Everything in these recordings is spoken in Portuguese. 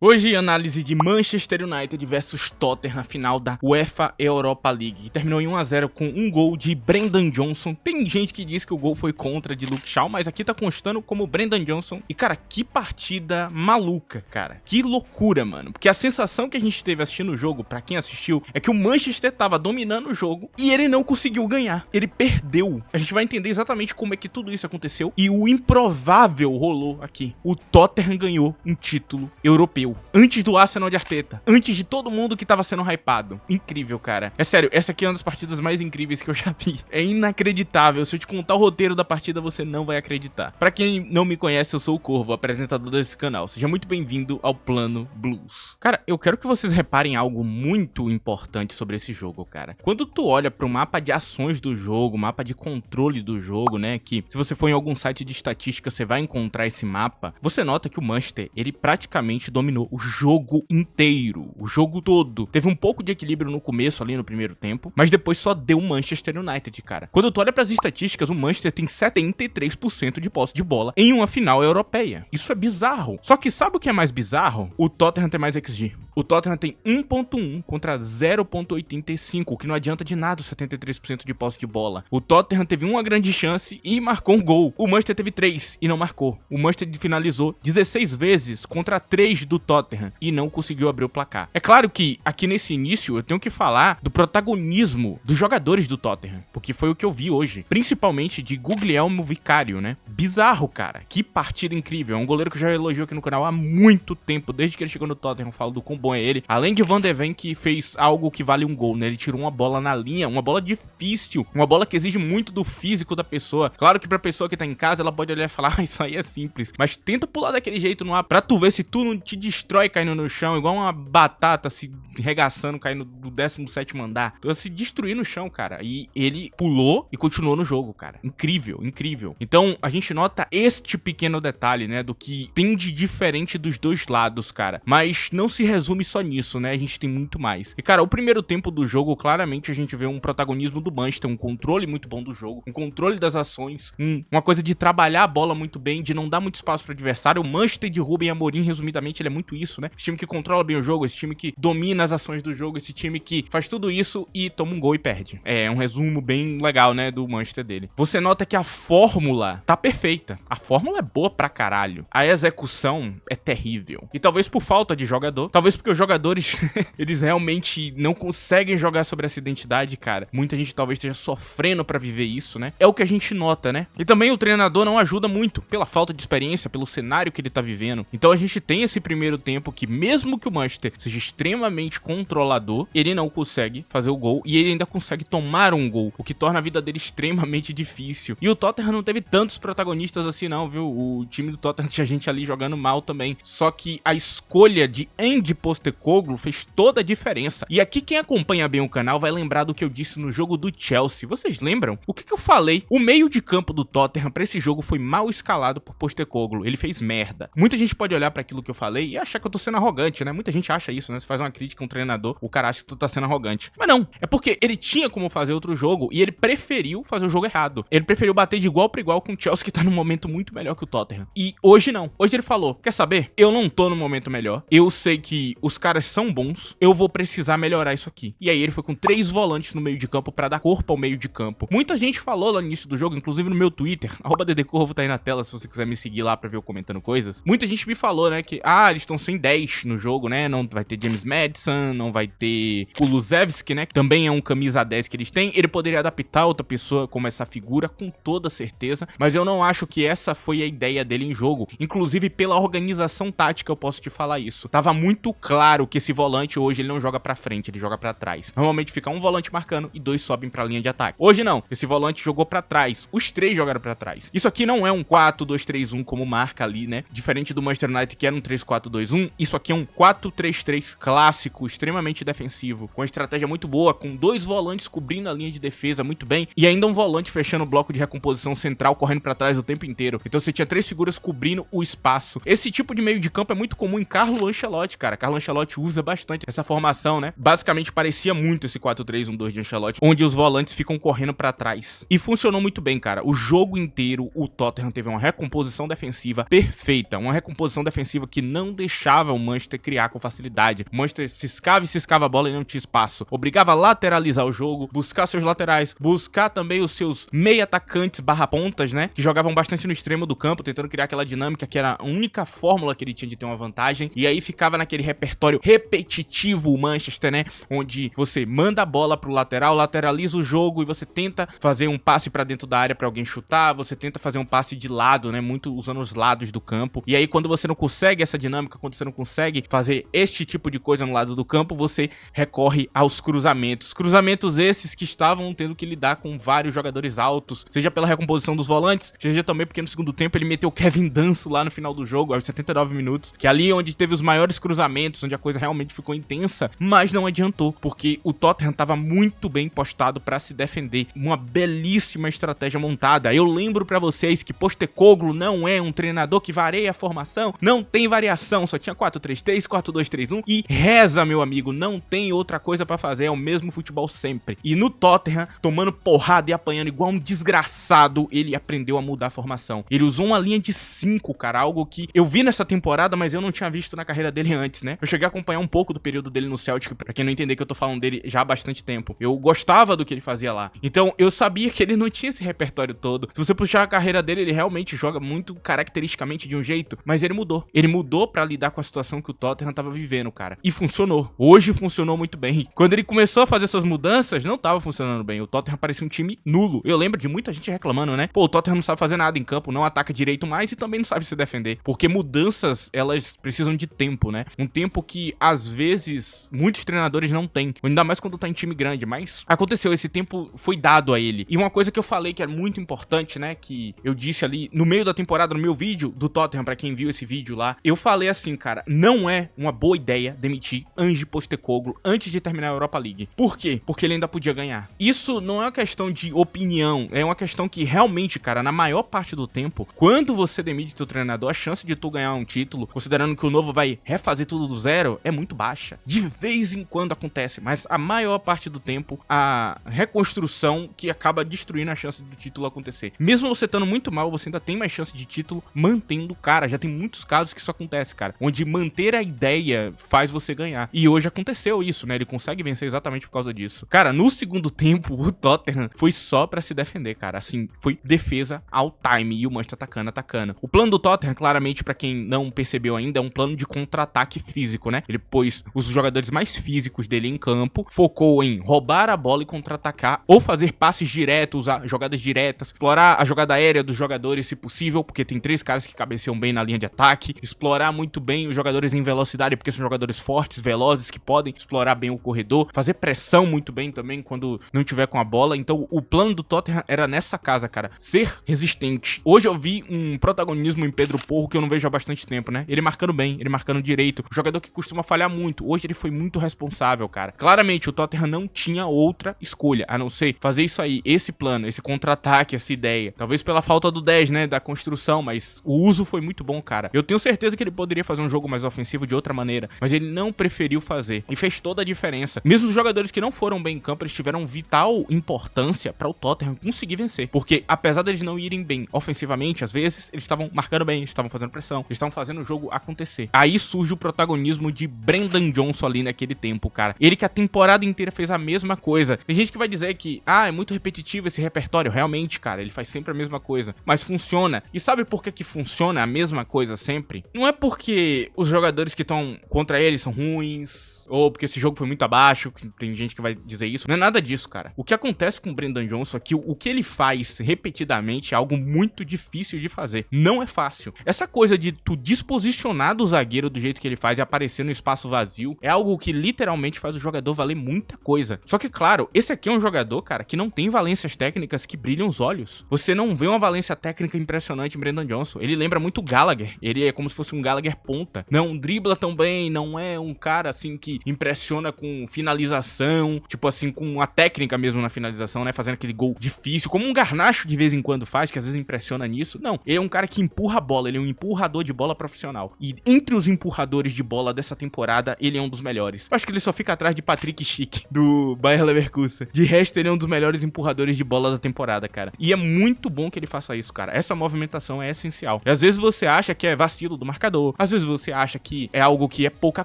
Hoje, análise de Manchester United versus Tottenham, final da UEFA Europa League, que terminou em 1 a 0 com um gol de Brendan Johnson. Tem gente que diz que o gol foi contra de Luke Shaw, mas aqui tá constando como Brendan Johnson. E, cara, que partida maluca, cara. Que loucura, mano. Porque a sensação que a gente teve assistindo o jogo, pra quem assistiu, é que o Manchester tava dominando o jogo e ele não conseguiu ganhar. Ele perdeu. A gente vai entender exatamente como é que tudo isso aconteceu. E o improvável rolou aqui. O Tottenham ganhou um título europeu. Antes do Arsenal de Arteta. Antes de todo mundo que tava sendo hypado. Incrível, cara. É sério, essa aqui é uma das partidas mais incríveis que eu já vi. É inacreditável. Se eu te contar o roteiro da partida, você não vai acreditar. Pra quem não me conhece, eu sou o Corvo, apresentador desse canal. Seja muito bem-vindo ao Plano Blues. Cara, eu quero que vocês reparem algo muito importante sobre esse jogo, cara. Quando tu olha pro mapa de ações do jogo, mapa de controle do jogo, né, que se você for em algum site de estatística, você vai encontrar esse mapa, você nota que o Manchester, ele praticamente dominou o jogo inteiro, o jogo todo. Teve um pouco de equilíbrio no começo ali no primeiro tempo, mas depois só deu o Manchester United, cara. Quando tu olha pras estatísticas, o Manchester tem 73% de posse de bola em uma final europeia. Isso é bizarro. Só que sabe o que é mais bizarro? O Tottenham tem mais XG. O Tottenham tem 1.1 contra 0.85, o que não adianta de nada os 73% de posse de bola. O Tottenham teve uma grande chance e marcou um gol. O Manchester teve 3 e não marcou. O Manchester finalizou 16 vezes contra 3 do Tottenham e não conseguiu abrir o placar. É claro que aqui nesse início eu tenho que falar do protagonismo dos jogadores do Tottenham, porque foi o que eu vi hoje, principalmente de Guglielmo Vicario, né? Bizarro, cara. Que partida incrível. É um goleiro que eu já elogio aqui no canal há muito tempo, desde que ele chegou no Tottenham, eu falo do quão bom é ele. Além de Van de Ven, que fez algo que vale um gol, né? Ele tirou uma bola na linha, uma bola difícil, uma bola que exige muito do físico da pessoa. Claro que pra pessoa que tá em casa, ela pode olhar e falar, isso aí é simples, mas tenta pular daquele jeito no ar, pra tu ver se tu não te destrói caindo no chão, igual uma batata se regaçando, caindo do 17º andar. Tu vai se destruir no chão, cara. E ele pulou e continuou no jogo, cara. Incrível, incrível. Então, a gente nota este pequeno detalhe, né, do que tem de diferente dos dois lados, cara. Mas não se resume só nisso, né? A gente tem muito mais. E, cara, o primeiro tempo do jogo, claramente, a gente vê um protagonismo do Manchester, um controle muito bom do jogo, um controle das ações, uma coisa de trabalhar a bola muito bem, de não dar muito espaço pro adversário. O Manchester de Ruben Amorim, resumidamente, ele é muito isso, né? Esse time que controla bem o jogo, esse time que domina as ações do jogo, esse time que faz tudo isso e toma um gol e perde. É um resumo bem legal, né, do Manchester dele. Você nota que a fórmula tá perfeita. A fórmula é boa pra caralho. A execução é terrível. E talvez por falta de jogador, talvez porque os jogadores, eles realmente não conseguem jogar sobre essa identidade, cara. Muita gente talvez esteja sofrendo pra viver isso, né? É o que a gente nota, né? E também o treinador não ajuda muito, pela falta de experiência, pelo cenário que ele tá vivendo. Então a gente tem esse primeiro tempo que, mesmo que o Manchester seja extremamente controlador, ele não consegue fazer o gol e ele ainda consegue tomar um gol, o que torna a vida dele extremamente difícil. E o Tottenham não teve tantos protagonistas assim não, viu? O time do Tottenham tinha gente ali jogando mal também. Só que a escolha de Ange Postecoglou fez toda a diferença. E aqui quem acompanha bem o canal vai lembrar do que eu disse no jogo do Chelsea. Vocês lembram? O que eu falei? O meio de campo do Tottenham pra esse jogo foi mal escalado por Postecoglou. Ele fez merda. Muita gente pode olhar pra aquilo que eu falei e achar que eu tô sendo arrogante, né? Muita gente acha isso, né? Você faz uma crítica a um treinador, o cara acha que tu tá sendo arrogante. Mas não, é porque ele tinha como fazer outro jogo e ele preferiu fazer o jogo errado. Ele preferiu bater de igual pra igual com o Chelsea, que tá num momento muito melhor que o Tottenham. E hoje não. Hoje ele falou, quer saber? Eu não tô no momento melhor. Eu sei que os caras são bons. Eu vou precisar melhorar isso aqui. E aí ele foi com 3 volantes no meio de campo pra dar corpo ao meio de campo. Muita gente falou lá no início do jogo, inclusive no meu Twitter, @ddcorvo tá aí na tela se você quiser me seguir lá pra ver eu comentando coisas. Muita gente me falou, né, que eles estão sem 10 no jogo, né? Não vai ter James Maddison, não vai ter Kulusevski, né? Que também é um camisa 10 que eles têm. Ele poderia adaptar outra pessoa como essa figura, com toda certeza. Mas eu não acho que essa foi a ideia dele em jogo. Inclusive, pela organização tática, eu posso te falar isso. Tava muito claro que esse volante hoje ele não joga pra frente, ele joga pra trás. Normalmente fica um volante marcando e 2 sobem pra linha de ataque. Hoje não. Esse volante jogou pra trás. Os 3 jogaram pra trás. Isso aqui não é um 4-2-3-1 como marca ali, né? Diferente do Manchester United, que era um 3-4-2-1, isso aqui é um 4-3-3 clássico, extremamente defensivo, com uma estratégia muito boa, com 2 volantes cobrindo a linha de defesa muito bem, e ainda um volante fechando o bloco de recomposição central, correndo pra trás o tempo inteiro. Então você tinha 3 figuras cobrindo o espaço. Esse tipo de meio de campo é muito comum em Carlo Ancelotti, cara. Carlo Ancelotti usa bastante essa formação, né? Basicamente parecia muito esse 4-3-1-2 de Ancelotti, onde os volantes ficam correndo pra trás. E funcionou muito bem, cara. O jogo inteiro, o Tottenham teve uma recomposição defensiva perfeita, uma recomposição defensiva que não deixou deixava o Manchester criar com facilidade. O Manchester ciscava a bola e não tinha espaço. Obrigava a lateralizar o jogo, buscar seus laterais, buscar também os seus meia atacantes barra pontas, né, que jogavam bastante no extremo do campo, tentando criar aquela dinâmica que era a única fórmula que ele tinha de ter uma vantagem. E aí ficava naquele repertório repetitivo o Manchester, né, onde você manda a bola pro lateral, lateraliza o jogo e você tenta fazer um passe pra dentro da área pra alguém chutar, você tenta fazer um passe de lado, né, muito usando os lados do campo. E aí quando você não consegue essa dinâmica, quando você não consegue fazer este tipo de coisa no lado do campo, você recorre aos cruzamentos. Cruzamentos esses que estavam tendo que lidar com vários jogadores altos, seja pela recomposição dos volantes, seja também porque no segundo tempo ele meteu o Kevin Danso lá no final do jogo, aos 79 minutos, que é ali onde teve os maiores cruzamentos, onde a coisa realmente ficou intensa, mas não adiantou, porque o Tottenham estava muito bem postado para se defender. Uma belíssima estratégia montada. Eu lembro para vocês que Postecoglou não é um treinador que varia a formação, não tem variação, só tinha 4-3-3, 4-2-3-1 e reza, meu amigo, não tem outra coisa para fazer, é o mesmo futebol sempre. E no Tottenham, tomando porrada e apanhando igual um desgraçado, ele aprendeu a mudar a formação. Ele usou uma linha de 5, cara, algo que eu vi nessa temporada, mas eu não tinha visto na carreira dele antes, né? Eu cheguei a acompanhar um pouco do período dele no Celtic, pra quem não entender que eu tô falando dele já há bastante tempo. Eu gostava do que ele fazia lá. Então, eu sabia que ele não tinha esse repertório todo. Se você puxar a carreira dele, ele realmente joga muito caracteristicamente de um jeito, mas ele mudou. Ele mudou pra lidar com a situação que o Tottenham tava vivendo, cara. E funcionou. Hoje funcionou muito bem. Quando ele começou a fazer essas mudanças, não tava funcionando bem. O Tottenham parecia um time nulo. Eu lembro de muita gente reclamando, né? Pô, o Tottenham não sabe fazer nada em campo, não ataca direito mais e também não sabe se defender. Porque mudanças, elas precisam de tempo, né? Um tempo que, às vezes, muitos treinadores não têm. Ainda mais quando tá em time grande. Mas aconteceu, esse tempo foi dado a ele. E uma coisa que eu falei que é muito importante, né? Que eu disse ali no meio da temporada, no meu vídeo do Tottenham, pra quem viu esse vídeo lá, eu falei assim, cara, não é uma boa ideia demitir Ange Postecoglou antes de terminar a Europa League. Por quê? Porque ele ainda podia ganhar. Isso não é uma questão de opinião, é uma questão que realmente, cara, na maior parte do tempo, quando você demite teu treinador, a chance de tu ganhar um título, considerando que o novo vai refazer tudo do zero, é muito baixa. De vez em quando acontece, mas a maior parte do tempo, a reconstrução que acaba destruindo a chance do título acontecer. Mesmo você estando muito mal, você ainda tem mais chance de título mantendo o cara. Já tem muitos casos que isso acontece, cara, onde manter a ideia faz você ganhar. E hoje aconteceu isso, né? Ele consegue vencer exatamente por causa disso. Cara, no segundo tempo, o Tottenham foi só pra se defender, cara. Assim, foi defesa ao time e o Manchester atacando. O plano do Tottenham, claramente, pra quem não percebeu ainda, é um plano de contra-ataque físico, né? Ele pôs os jogadores mais físicos dele em campo, focou em roubar a bola e contra-atacar, ou fazer passes diretos, usar jogadas diretas, explorar a jogada aérea dos jogadores, se possível, porque tem 3 caras que cabeceiam bem na linha de ataque, explorar muito bem os jogadores em velocidade, porque são jogadores fortes, velozes, que podem explorar bem o corredor, fazer pressão muito bem também quando não tiver com a bola. Então o plano do Tottenham era nessa casa, cara, ser resistente. Hoje eu vi um protagonismo em Pedro Porro que eu não vejo há bastante tempo, né? Ele marcando bem, ele marcando direito, o jogador que costuma falhar muito. Hoje ele foi muito responsável, cara. Claramente o Tottenham não tinha outra escolha, a não ser fazer isso aí, esse plano, esse contra-ataque, essa ideia. Talvez pela falta do 10, né, da construção, mas o uso foi muito bom, cara. Eu tenho certeza que ele poderia fazer um jogo mais ofensivo de outra maneira, mas ele não preferiu fazer. E fez toda a diferença. Mesmo os jogadores que não foram bem em campo, eles tiveram vital importância para o Tottenham conseguir vencer. Porque, apesar deles não irem bem ofensivamente, às vezes, eles estavam marcando bem, eles estavam fazendo pressão, eles estavam fazendo o jogo acontecer. Aí surge o protagonismo de Brendan Johnson ali naquele tempo, cara. Ele que a temporada inteira fez a mesma coisa. Tem gente que vai dizer que, é muito repetitivo esse repertório. Realmente, cara, ele faz sempre a mesma coisa. Mas funciona. E sabe por que funciona a mesma coisa sempre? Não é porque os jogadores que estão contra ele são ruins, ou porque esse jogo foi muito abaixo, que tem gente que vai dizer isso. Não é nada disso, cara. O que acontece com o Brendan Johnson é que o que ele faz repetidamente é algo muito difícil de fazer. Não é fácil. Essa coisa de tu disposicionar do zagueiro do jeito que ele faz e aparecer no espaço vazio é algo que literalmente faz o jogador valer muita coisa. Só que, claro, esse aqui é um jogador, cara, que não tem valências técnicas que brilham os olhos. Você não vê uma valência técnica impressionante em Brendan Johnson. Ele lembra muito o Gallagher. Ele é como se fosse um Gallagher ponta. Não dribla tão bem, não é um cara assim que impressiona com finalização, tipo assim, com a técnica mesmo na finalização, né, fazendo aquele gol difícil, como um Garnacho de vez em quando faz, que às vezes impressiona nisso. Não, ele é um cara que empurra a bola, ele é um empurrador de bola profissional. E entre os empurradores de bola dessa temporada, ele é um dos melhores. Eu acho que ele só fica atrás de Patrick Schick, do Bayer Leverkusen. De resto, ele é um dos melhores empurradores de bola da temporada, cara. E é muito bom que ele faça isso, cara. Essa movimentação é essencial. E às vezes você acha que é vacilo do marcador, às vezes você acha que é algo que é pouca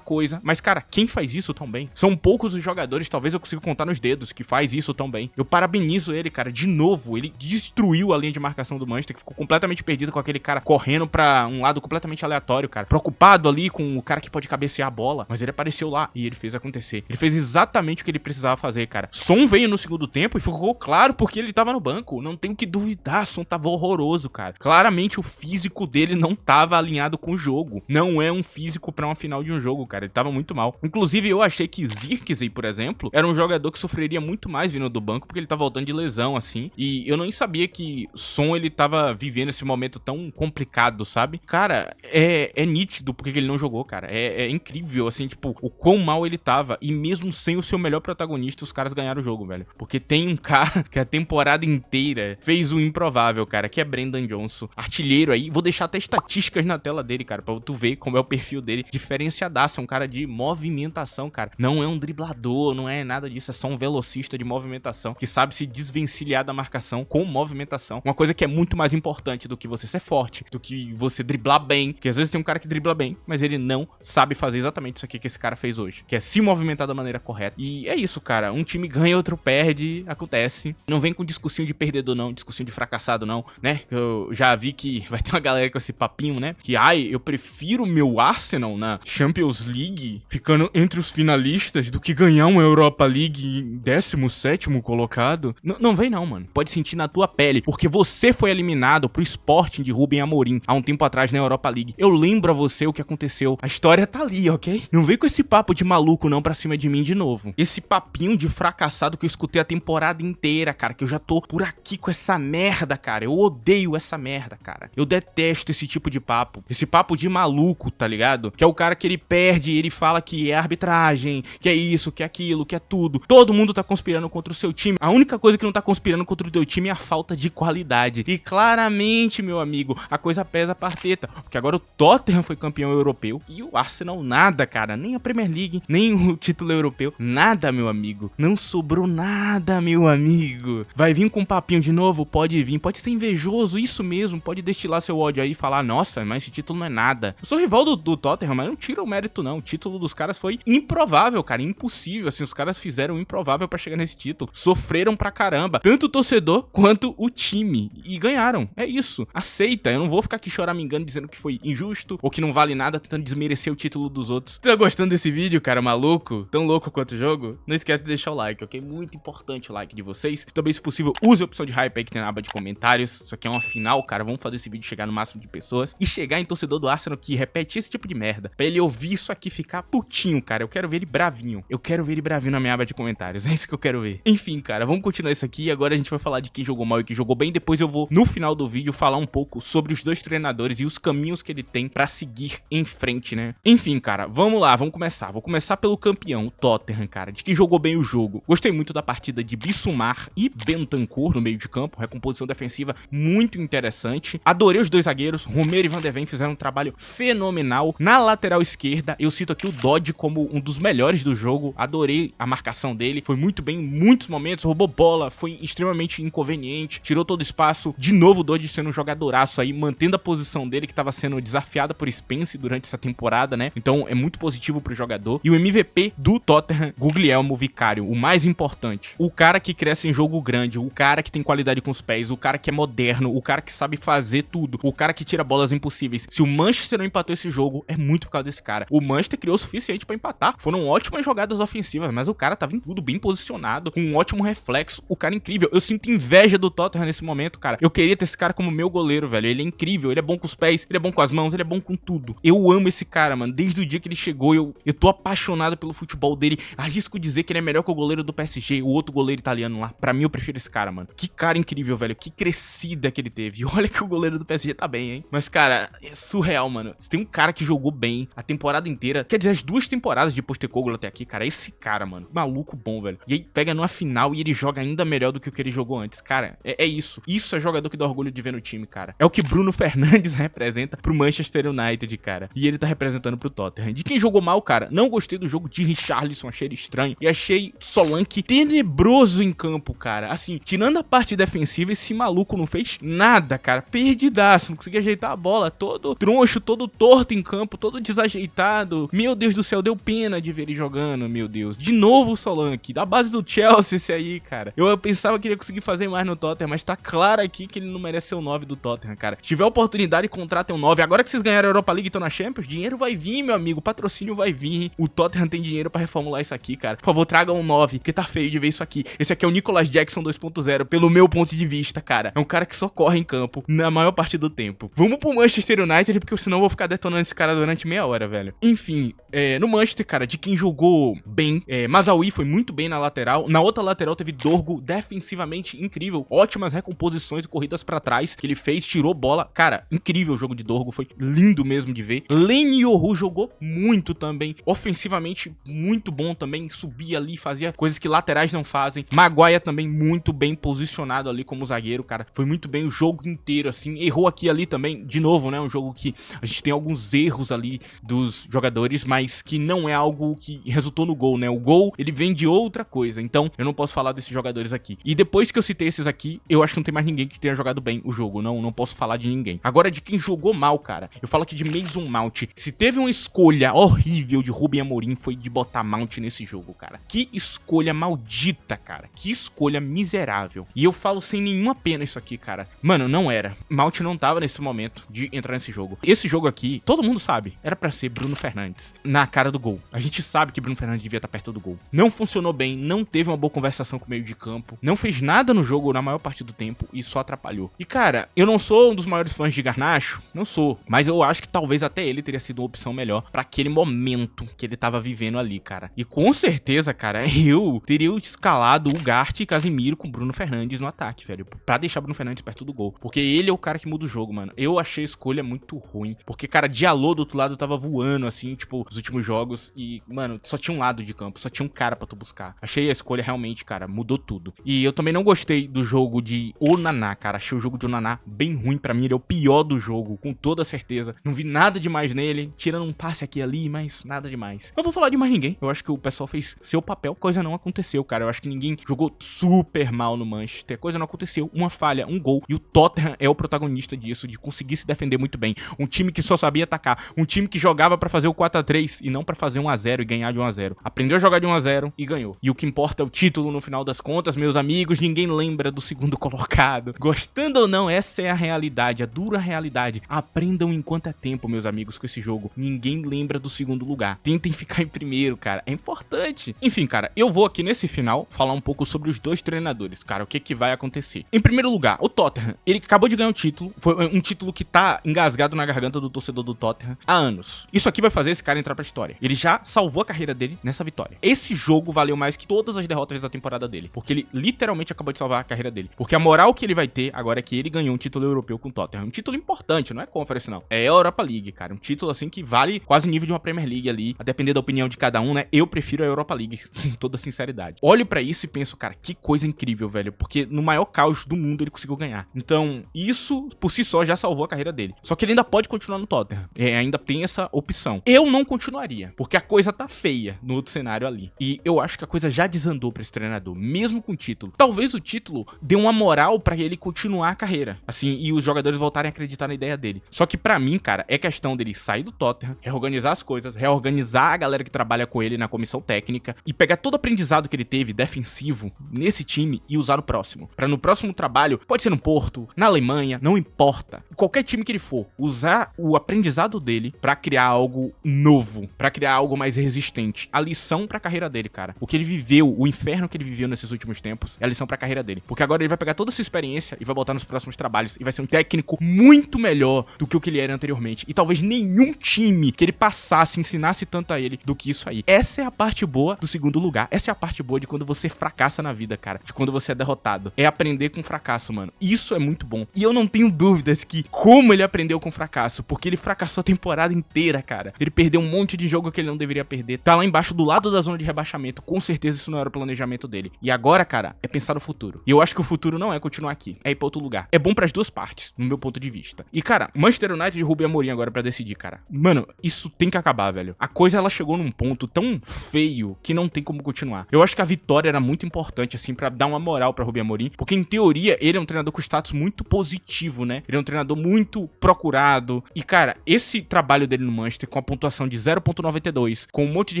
coisa, mas, cara, quem faz isso tão bem? São poucos os jogadores, talvez eu consiga contar nos dedos, que faz isso tão bem. Eu parabenizo ele, cara, de novo. Ele destruiu a linha de marcação do Manchester, que ficou completamente perdido com aquele cara correndo pra um lado completamente aleatório, cara. Preocupado ali com o cara que pode cabecear a bola, mas ele apareceu lá e ele fez acontecer. Ele fez exatamente o que ele precisava fazer, cara. Son veio no segundo tempo e ficou claro porque ele tava no banco. Não tenho que duvidar, Son tava horroroso, cara. Claramente o físico dele não tava alinhado com o jogo. Não é um físico pra uma final de um jogo, cara. Ele tava muito mal. Inclusive, eu achei que Zirkzee, por exemplo, era um jogador que sofreria muito mais vindo do banco, porque ele tá voltando de lesão, assim. E eu nem sabia que Son, ele tava vivendo esse momento tão complicado, sabe? Cara, é nítido porque ele não jogou, cara. É incrível, assim, tipo, o quão mal ele tava. E mesmo sem o seu melhor protagonista, os caras ganharam o jogo, velho. Porque tem um cara que a temporada inteira fez o improvável, cara, que é Brendan Johnson. Artilheiro aí. Vou deixar até estatísticas na tela dele, cara, pra tu ver como é o perfil dele. Diferenciadaço, é um cara de movimentação, cara. Não é um driblador, não é nada disso. É só um velocista de movimentação que sabe se desvencilhar da marcação com movimentação. Uma coisa que é muito mais importante do que você ser forte, do que você driblar bem. Que às vezes tem um cara que dribla bem, mas ele não sabe fazer exatamente isso aqui que esse cara fez hoje, que é se movimentar da maneira correta. E é isso, cara. Um time ganha, outro perde, acontece. Não vem com discursinho de perdedor não, discursinho de fracassado não, né? Eu já vi que vai ter uma galera com esse papinho, né? Que, eu prefiro meu Arsenal na Champions League ficando entre os finalistas do que ganhar uma Europa League em 17º colocado. Não vem não, mano. Pode sentir na tua pele, porque você foi eliminado pro Sporting de Rubem Amorim há um tempo atrás na Europa League. Eu lembro a você o que aconteceu. A história tá ali, ok? Não vem com esse papo de maluco não pra cima de mim de novo. Esse papinho de fracassado que eu escutei a temporada inteira, cara, que eu já tô por aqui com essa merda, cara. Eu odeio essa merda, cara. Eu detesto esse tipo de papo. Esse papo de maluco, tá ligado? Que é o cara que ele perde e ele fala que é arbitragem, que é isso, que é aquilo, que é tudo. Todo mundo tá conspirando contra o seu time. A única coisa que não tá conspirando contra o teu time é a falta de qualidade. E claramente, meu amigo, a coisa pesa pra teta. Porque agora o Tottenham foi campeão europeu e o Arsenal nada, cara. Nem a Premier League, nem o título europeu. Nada, meu amigo. Não sobrou nada, meu amigo. Vai vir com um papinho de novo? Pode vir. Pode ser invejoso, isso mesmo. Pode destilar seu ódio aí e falar, nossa, mas esse título não é nada. Eu sou rival do Tottenham, mas não tira o mérito não. O título dos caras foi improvável, cara. Impossível, assim. Os caras fizeram o improvável pra chegar nesse título. Sofreram pra caramba. Tanto o torcedor quanto o time. E ganharam. É isso. Aceita. Eu não vou ficar aqui choramingando dizendo que foi injusto ou que não vale nada, tentando desmerecer o título dos outros. Tá gostando desse vídeo, cara, maluco? Tão louco quanto o jogo? Não esquece de deixar o like, ok? Muito importante o like de vocês. Também, se possível, use a opção de hype aí que tem na aba de comentários. Isso aqui é uma final, cara. Vamos fazer esse vídeo chegar no máximo de pessoas e chegar em torcedor do Arsenal que repete esse tipo de merda. Pra ele ouvir isso aqui ficar putinho, cara. Eu quero ver ele bravinho. Eu quero ver ele bravinho na minha aba de comentários. É isso que eu quero ver. Enfim, cara, vamos continuar isso aqui. Agora a gente vai falar de quem jogou mal e quem jogou bem. Depois eu vou, no final do vídeo, falar um pouco sobre os dois treinadores e os caminhos que ele tem pra seguir em frente, né? Enfim, cara, vamos lá, vamos começar. Vou começar pelo campeão, o Tottenham, cara, de quem jogou bem o jogo. Gostei muito da partida de Bissouma e Bentancur no meio de campo, recomposição defensiva muito interessante. Adorei os dois zagueiros, Romero e Van de Ven fizeram um trabalho fenomenal. Na lateral esquerda, eu cito aqui o Dodge como um dos melhores do jogo. Adorei a marcação dele, foi muito bem em muitos momentos, roubou bola, foi extremamente inconveniente, tirou todo o espaço. De novo o Dodge sendo um jogadoraço aí, mantendo a posição dele que estava sendo desafiada por Spence durante essa temporada, né? Então é muito positivo pro jogador. E o MVP do Tottenham, Guglielmo Vicario, o mais importante. O cara que cresce em jogo grande, o cara que tem qualidade com os pés, o cara que é moderno, o cara que sabe fazer tudo, o cara que tira bolas impossíveis. Se o Manchester não empatou esse jogo, é muito por causa desse cara. O Manchester criou o suficiente pra empatar. Foram ótimas jogadas ofensivas, mas o cara tava em tudo bem posicionado, com um ótimo reflexo. O cara é incrível. Eu sinto inveja do Tottenham nesse momento, cara. Eu queria ter esse cara como meu goleiro, velho. Ele é incrível, ele é bom com os pés, ele é bom com as mãos, ele é bom com tudo. Eu amo esse cara, mano. Desde o dia que ele chegou, eu tô apaixonado pelo futebol dele. Arrisco dizer que ele é melhor que o goleiro do PSG, o outro goleiro italiano lá. Pra mim, eu prefiro esse cara, mano. Que cara incrível, velho. Que crescida que ele teve. E olha que o goleiro do PSG tá bem, hein? Mas, cara, é surreal, mano. Se tem um cara que jogou bem a temporada inteira, quer dizer, as 2 temporadas de Postecoglou até aqui, cara, esse cara, mano. Maluco bom, velho. E aí pega numa final e ele joga ainda melhor do que o que ele jogou antes. Cara, é isso. Isso é jogador que dá orgulho de ver no time, cara. É o que Bruno Fernandes representa pro Manchester United, cara. E ele tá representando pro Tottenham. De quem jogou mal, cara, não gostei do jogo de Richarlison, achei ele estranho. E achei Solanke tenebroso em campo, cara. Assim, tirando a parte defensiva, esse maluco não fez nada, cara. Perdidaço, não conseguia ajeitar a bola. Todo troncho, todo torto em campo, todo desajeitado. Meu Deus do céu, deu pena de ver ele jogando, meu Deus. De novo o Solanke, da base do Chelsea esse aí, cara. Eu pensava que ele ia conseguir fazer mais no Tottenham, mas tá claro aqui que ele não merece ser o 9 do Tottenham, cara. Se tiver oportunidade, contratem um 9. Agora que vocês ganharam a Europa League e estão na Champions, dinheiro vai vir, meu amigo. O patrocínio vai vir. O Tottenham tem dinheiro pra reformular isso aqui, cara. Por favor, tragam um 9, porque tá feio de ver isso aqui. Esse aqui é o Nicolas Jackson 2.0, pelo meu ponto de vista, cara. É um cara que só corre em campo na maior parte do tempo. Vamos pro Manchester United, porque senão eu vou ficar detonando esse cara durante meia hora, velho. Enfim, no Manchester, cara, de quem jogou bem, Mazraoui foi muito bem na lateral. Na outra lateral teve Dorgu, defensivamente incrível. Ótimas recomposições e corridas pra trás que ele fez, tirou bola. Cara, incrível o jogo de Dorgu, foi lindo mesmo de ver. Leny Yoro jogou muito também. Ofensivamente, muito bom também. Subia ali, fazia coisas que laterais não fazem. Maguire também muito bem posicionado ali como zagueiro, cara. Foi muito bem o jogo inteiro, assim. Errou aqui e ali também, de novo, né? Um jogo que a gente tem alguns erros ali dos jogadores, mas que não é algo que resultou no gol, né? O gol, ele vem de outra coisa. Então, eu não posso falar desses jogadores aqui. E depois que eu citei esses aqui, eu acho que não tem mais ninguém que tenha jogado bem o jogo. Não posso falar de ninguém. Agora, de quem jogou mal, cara, eu falo aqui de Mason Mount. Se teve uma escolha horrível de Ruben Amorim, foi de botar Mount nesse jogo, cara. Que escolha maldita, cara. Que escolha miserável. E eu falo sem nenhuma pena isso aqui, cara. Mano, não era. Mount não tava nesse momento de entrar nesse jogo. Esse jogo aqui, todo mundo sabe, era pra ser Bruno Fernandes na cara do gol. A gente sabe que Bruno Fernandes devia estar perto do gol. Não funcionou bem, não teve uma boa conversação com o meio de campo, não fez nada no jogo na maior parte do tempo e só atrapalhou. E cara, eu não sou um dos maiores fãs de Garnacho, não sou, mas eu acho que talvez até ele teria sido uma opção melhor pra aquele momento que ele tava vivendo ali, cara. E com certeza, cara, eu teria escalado o Ugarte e Casemiro com Bruno Fernandes no ataque, velho, pra deixar Bruno Fernandes perto do gol, porque ele é o cara que muda o jogo, mano. Eu achei a escolha muito ruim, porque, cara, Diallo do outro lado tava voando, assim, tipo, os últimos jogos e, mano, só tinha um lado de campo, só tinha um cara pra tu buscar. Achei a escolha realmente, cara, mudou tudo. E eu também não gostei do jogo de Onana, cara. Achei o jogo de Onana bem ruim pra mim. Ele é o pior do jogo, com toda certeza. Não vi nada demais nele, tirando um passe aqui e ali, mas nada demais. Não vou falar de mais ninguém. Eu acho que o pessoal fez seu papel. Coisa não aconteceu, cara. Eu acho que ninguém jogou super mal no Manchester. Coisa não aconteceu. Uma falha, um gol. E o Tottenham é o protagonista disso, de conseguir se defender muito bem. Um time que só sabia atacar. Um time que jogava pra fazer o 4-3 e não pra fazer 1-0 e ganhar de 1-0. Aprendeu a jogar de 1-0 e ganhou. E o que importa é o título no final das contas, meus amigos. Ninguém lembra do segundo colocado. Gostando ou não, essa é a realidade, a dura realidade. Aprendam enquanto é tempo, meus amigos, com esse jogo. Ninguém lembra do segundo lugar. Tentem ficar em primeiro, cara. É importante. Enfim, cara, eu vou aqui nesse final falar um pouco sobre os dois treinadores, cara. O que vai acontecer. Em primeiro lugar, o Tottenham. Ele acabou de ganhar um título. Foi um título que tá engasgado na garganta do torcedor do Tottenham há anos. Isso aqui vai fazer esse cara entrar pra história. Ele já salvou a carreira dele nessa vitória. Esse jogo valeu mais que todas as derrotas da temporada dele, porque ele literalmente acabou de salvar a carreira dele. Porque a moral que ele vai ter agora é que ele ganhou um título europeu com o Tottenham. Um título importante, não é Conference não. É a Europa League, cara. Um título assim que vale quase o nível de uma Premier League ali. A depender da opinião de cada um, né? Eu prefiro a Europa League, com toda sinceridade. Olho pra isso e penso, cara, que coisa incrível, velho. Porque no maior caos do mundo ele conseguiu ganhar. Então, isso por si só já salvou a carreira dele. Só que ele ainda pode continuar no Tottenham. Ainda tem essa opção. Eu não continuaria, porque a coisa tá feia no outro cenário ali. E eu acho que a coisa já desandou pra esse treinador, mesmo com o título. Talvez o título dê uma moral pra ele continuar a carreira, assim, e os jogadores voltarem a acreditar na ideia dele. Só que pra mim, cara, é questão dele sair do Tottenham, reorganizar as coisas, reorganizar a galera que trabalha com ele na comissão técnica e pegar todo o aprendizado que ele teve defensivo nesse time e usar no próximo. Pra no próximo trabalho, pode ser no Porto, na Alemanha, não importa. Qualquer time que ele for, usar o aprendizado dele pra criar algo novo, pra criar algo mais resistente. A lição pra carreira dele, cara. O que ele viveu, o inferno que ele viveu nesses últimos tempos, é a lição pra carreira dele. Porque agora ele vai pegar toda essa experiência e vai botar nos próximos trabalhos e vai ser um técnico muito melhor do que o que ele era anteriormente. E talvez nenhum time que ele passasse, ensinasse tanto a ele do que isso aí. Essa é a parte boa do segundo lugar. Essa é a parte boa de quando você fracassa na vida, cara. De quando você é derrotado. É aprender com fracasso, mano. Isso é muito bom. E eu não tenho dúvidas que como ele aprendeu com fracasso, porque ele fracassou a temporada inteira, cara. Ele perdeu um monte de jogo que ele não deveria perder. Tá lá embaixo do lado da zona de rebaixamento. Com certeza isso não era o planejamento dele. E agora, cara, é pensar no futuro. E eu acho que o futuro não é continuar aqui. É ir pra outro lugar. É bom pras duas partes, no meu ponto de vista. E, cara, Manchester United e Ruben Amorim agora pra decidir, cara. Mano, isso tem que acabar, velho. A coisa, ela chegou num ponto tão feio que não tem como continuar. Eu acho que a vitória era muito importante, assim, pra dar uma moral pra Ruben Amorim. Porque, em teoria, ele é um treinador com status muito positivo, né? Ele é um treinador muito procurado. E, cara, cara, esse trabalho dele no Manchester, com a pontuação de 0.92, com um monte de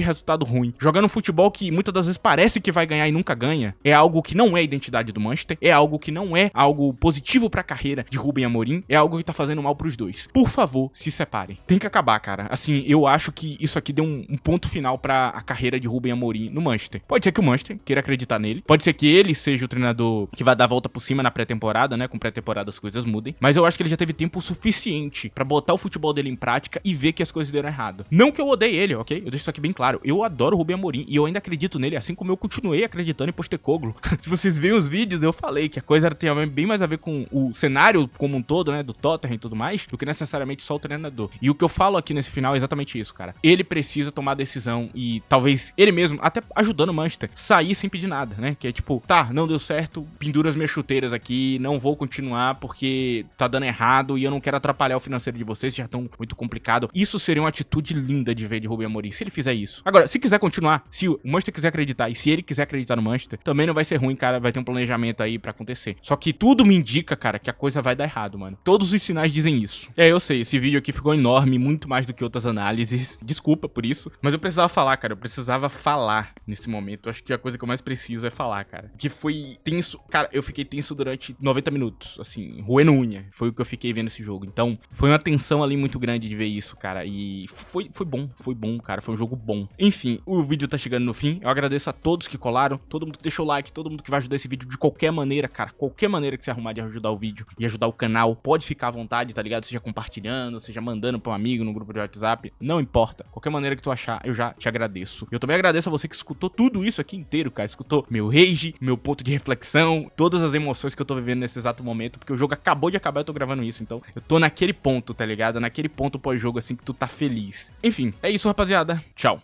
resultado ruim, jogando um futebol que muitas das vezes parece que vai ganhar e nunca ganha, é algo que não é a identidade do Manchester, é algo que não é algo positivo pra carreira de Ruben Amorim, é algo que tá fazendo mal pros dois. Por favor, se separem. Tem que acabar, cara. Assim, eu acho que isso aqui deu um ponto final pra a carreira de Ruben Amorim no Manchester. Pode ser que o Manchester queira acreditar nele, pode ser que ele seja o treinador que vai dar a volta por cima na pré-temporada, né? Com pré-temporada as coisas mudem, mas eu acho que ele já teve tempo suficiente pra botar o futebol dele em prática e ver que as coisas deram errado. Não que eu odeie ele, ok? Eu deixo isso aqui bem claro. Eu adoro o Ruben Amorim e eu ainda acredito nele, assim como eu continuei acreditando em Postecoglou. Se vocês veem os vídeos, eu falei que a coisa tinha bem mais a ver com o cenário como um todo, né? Do Tottenham e tudo mais, do que necessariamente só o treinador. E o que eu falo aqui nesse final é exatamente isso, cara. Ele precisa tomar a decisão e talvez ele mesmo, até ajudando o Manchester, sair sem pedir nada, né? Que é tipo, tá, não deu certo, pendura as minhas chuteiras aqui, não vou continuar porque tá dando errado e eu não quero atrapalhar o financeiro de vocês, já estão muito complicado. Isso seria uma atitude linda de ver de Ruben Amorim, se ele fizer isso. Agora, se quiser continuar, se o Manchester quiser acreditar e se ele quiser acreditar no Manchester, também não vai ser ruim, cara, vai ter um planejamento aí pra acontecer. Só que tudo me indica, cara, que a coisa vai dar errado, mano. Todos os sinais dizem isso. Eu sei, esse vídeo aqui ficou enorme, muito mais do que outras análises. Desculpa por isso, mas eu precisava falar, cara, eu precisava falar nesse momento. Eu acho que a coisa que eu mais preciso é falar, cara. Que foi tenso, cara, eu fiquei tenso durante 90 minutos, assim, roendo unha. Foi o que eu fiquei vendo esse jogo. Então, foi uma tensão ali muito grande de ver isso, cara. E foi bom, cara. Foi um jogo bom. Enfim, o vídeo tá chegando no fim. Eu agradeço a todos que colaram, todo mundo que deixou o like, todo mundo que vai ajudar esse vídeo de qualquer maneira, cara. Qualquer maneira que você arrumar de ajudar o vídeo e ajudar o canal, pode ficar à vontade, tá ligado? Seja compartilhando, seja mandando pra um amigo no grupo de WhatsApp, não importa. Qualquer maneira que tu achar, eu já te agradeço. Eu também agradeço a você que escutou tudo isso aqui inteiro, cara. Escutou meu rage, meu ponto de reflexão, todas as emoções que eu tô vivendo nesse exato momento, porque o jogo acabou de acabar e eu tô gravando isso, então eu tô naquele ponto, tá ligado? Naquele ponto pós-jogo, assim, que tu tá feliz. Enfim, é isso, rapaziada. Tchau.